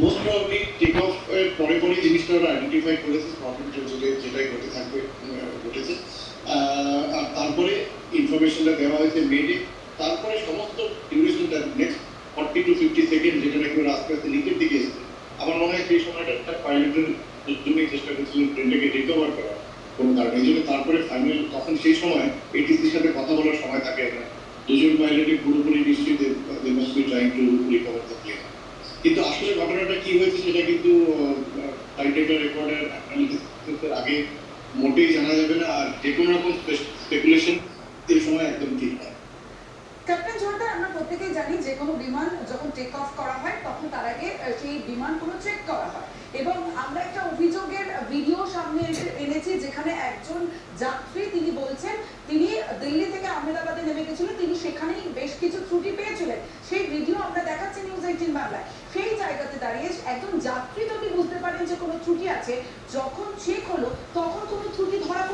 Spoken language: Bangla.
মোস্ট প্রবাবলি টেক অফ এর পরে পরে জিনিসটা ওরা আইডেন্টিফাই করেছে, প্রবলেম যেটাই ঘটে থাকবে ঘটেছে। আর তারপরে ইনফরমেশনটা দেওয়া হয়েছে মেডে, তারপরে সমস্ত ডিউরেশনটা নেক্সট 40 to 50 সেকেন্ড, যেটা নাকি ওরা আস্তে আস্তে নিচের দিকে এসেছে। আমার মনে হয় সেই সময়টা একটা পাইলটের জন্য চেষ্টা করছিলেন ট্রেনটাকে রিকভার করা কোনো কারণে, এই জন্য তারপরে ফাইনাল তখন সেই সময় এটিসির সাথে কথা বলার সময় থাকে না, দুজন পাইলটই পুরোপুরি নিশ্চিত they must be trying to recover the plane. কিন্তু আসলে ঘটনাটা কি হয়েছে সেটা কিন্তু ফ্লাইট ডেটা রেকর্ডের অ্যানালিসিসের আগে মোটেই জানা যাবে না, আর যে কোনো রকম স্পেকুলেশন এই সময় একদম ঠিক নয়। ক্যাপ্টেন জোরদার, আমরা প্রত্যেকেই জানি যে কোনো বিমান যখন টেক অফ করা হয় তখন তার আগে সেই বিমানগুলো চেক করা হয়, এবং আমরা একটা অভিযোগের ভিডিও সামনে এনেছি যেখানে একজন যাত্রী তিনি বলছেন তিনি দিল্লি থেকে আহমেদাবাদে নেমে গেছিলেন, তিনি সেখানেই বেশ কিছু ত্রুটি পেয়েছিলেন। সেই ভিডিও আমরা দেখাচ্ছি নিউজ 18 বাংলায়। সেই জায়গাতে দাঁড়িয়ে একজন যাত্রী যদি বুঝতে পারেন যে কোনো ত্রুটি আছে, যখন চেক হলো তখন কোনো ত্রুটি ধরা